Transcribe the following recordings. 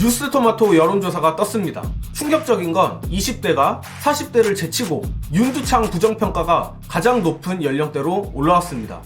뉴스토마토 여론조사가 떴습니다. 충격적인 건 20대가 40대를 제치고 윤두창 부정평가가 가장 높은 연령대로 올라왔습니다.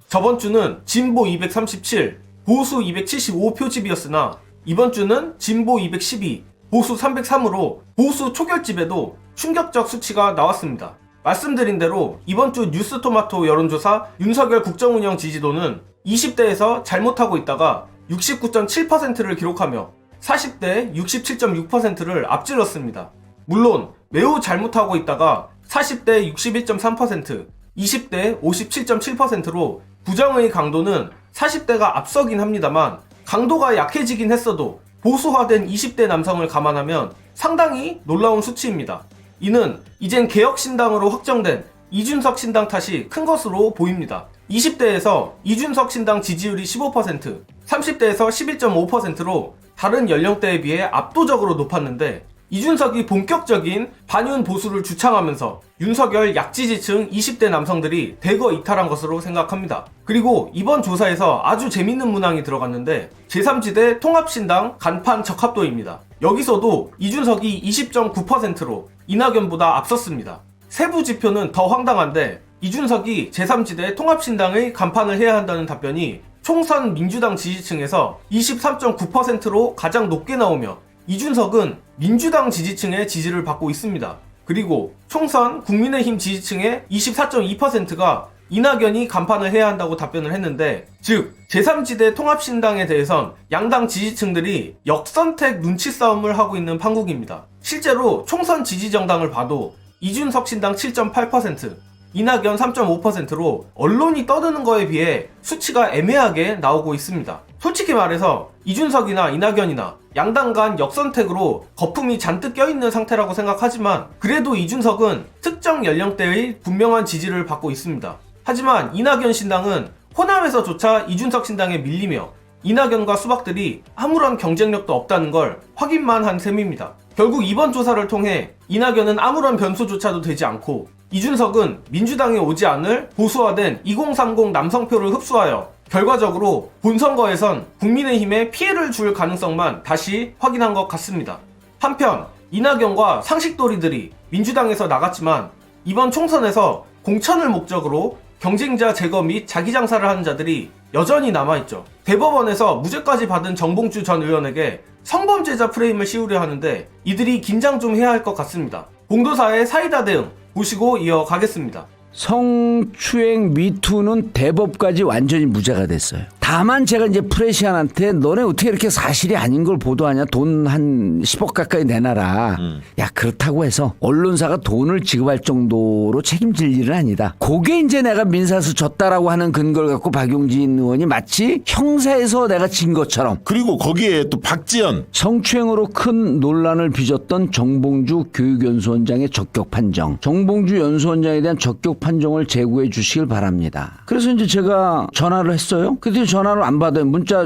저번 주는 진보 237, 보수 275 표집이었으나 이번 주는 진보 212, 보수 303으로 보수 초결집에도 충격적 수치가 나왔습니다. 말씀드린 대로 이번 주 뉴스토마토 여론조사 윤석열 국정운영 지지도는 20대에서 잘못하고 있다가 69.7%를 기록하며 40대 67.6%를 앞질렀습니다. 물론 매우 잘못하고 있다가 40대 61.3%, 20대 57.7%로 부정의 강도는 40대가 앞서긴 합니다만 강도가 약해지긴 했어도 보수화된 20대 남성을 감안하면 상당히 놀라운 수치입니다. 이는 이젠 개혁신당으로 확정된 이준석 신당 탓이 큰 것으로 보입니다. 20대에서 이준석 신당 지지율이 15%, 30대에서 11.5%로 다른 연령대에 비해 압도적으로 높았는데 이준석이 본격적인 반윤 보수를 주창하면서 윤석열 약지지층 20대 남성들이 대거 이탈한 것으로 생각합니다. 그리고 이번 조사에서 아주 재밌는 문항이 들어갔는데 제3지대 통합신당 간판 적합도입니다. 여기서도 이준석이 20.9%로 이낙연보다 앞섰습니다. 세부 지표는 더 황당한데 이준석이 제3지대 통합신당의 간판을 해야 한다는 답변이 총선 민주당 지지층에서 23.9%로 가장 높게 나오며 이준석은 민주당 지지층의 지지를 받고 있습니다. 그리고 총선 국민의힘 지지층의 24.2%가 이낙연이 간판을 해야 한다고 답변을 했는데, 즉 제3지대 통합신당에 대해선 양당 지지층들이 역선택 눈치 싸움을 하고 있는 판국입니다. 실제로 총선 지지정당을 봐도 이준석 신당 7.8%, 이낙연 3.5%로 언론이 떠드는 거에 비해 수치가 애매하게 나오고 있습니다. 솔직히 말해서 이준석이나 이낙연이나 양당 간 역선택으로 거품이 잔뜩 껴있는 상태라고 생각하지만 그래도 이준석은 특정 연령대의 분명한 지지를 받고 있습니다. 하지만 이낙연 신당은 호남에서조차 이준석 신당에 밀리며 이낙연과 수박들이 아무런 경쟁력도 없다는 걸 확인만 한 셈입니다. 결국 이번 조사를 통해 이낙연은 아무런 변수조차도 되지 않고 이준석은 민주당에 오지 않을 보수화된 2030 남성표를 흡수하여 결과적으로 본선거에선 국민의힘에 피해를 줄 가능성만 다시 확인한 것 같습니다. 한편 이낙연과 상식돌이들이 민주당에서 나갔지만 이번 총선에서 공천을 목적으로 경쟁자 제거 및 자기 장사를 하는 자들이 여전히 남아있죠. 대법원에서 무죄까지 받은 정봉주 전 의원에게 성범죄자 프레임을 씌우려 하는데 이들이 긴장 좀 해야 할 것 같습니다. 봉도사의 사이다 대응 보시고 이어가겠습니다. 성추행 미투는 대법까지 완전히 무죄가 됐어요. 다만 제가 이제 프레시안한테 너네 어떻게 이렇게 사실이 아닌 걸 보도하냐, 돈 한 10억 가까이 내놔라. 야, 그렇다고 해서 언론사가 돈을 지급할 정도로 책임질 일은 아니다. 그게 이제 내가 민사에서 졌다라고 하는 근거를 갖고 박용진 의원이 마치 형사에서 내가 진 것처럼. 그리고 거기에 또 박지연 성추행으로 큰 논란을 빚었던 정봉주 교육연수원장의 적격 판정, 정봉주 연수원장에 대한 적격 판정을 제고해 주시길 바랍니다. 그래서 이제 제가 전화를 했어요. 그때 전화를 안 받아요. 문자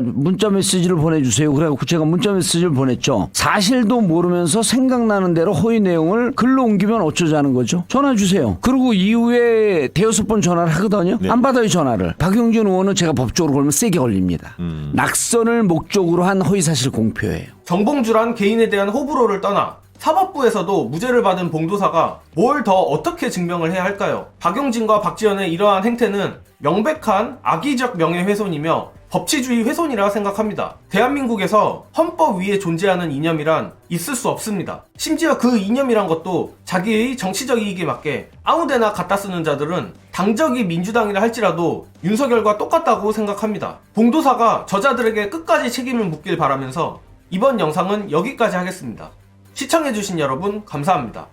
메시지를 보내주세요. 그래갖고 제가 문자 메시지를 보냈죠. 사실도 모르면서 생각나는 대로 허위 내용을 글로 옮기면 어쩌자는 거죠. 전화 주세요. 그리고 이후에 대여섯 번 전화를 하거든요. 네. 안 받아요, 전화를. 박용진 의원은 제가 법적으로 걸면 세게 걸립니다. 낙선을 목적으로 한 허위사실 공표예요. 정봉주란 개인에 대한 호불호를 떠나 사법부에서도 무죄를 받은 봉도사가 뭘 더 어떻게 증명을 해야 할까요? 박용진과 박지연의 이러한 행태는 명백한 악의적 명예훼손이며 법치주의 훼손이라 생각합니다. 대한민국에서 헌법 위에 존재하는 이념이란 있을 수 없습니다. 심지어 그 이념이란 것도 자기의 정치적 이익에 맞게 아무데나 갖다 쓰는 자들은 당적이 민주당이라 할지라도 윤석열과 똑같다고 생각합니다. 봉도사가 저자들에게 끝까지 책임을 묻길 바라면서 이번 영상은 여기까지 하겠습니다. 시청해주신 여러분 감사합니다.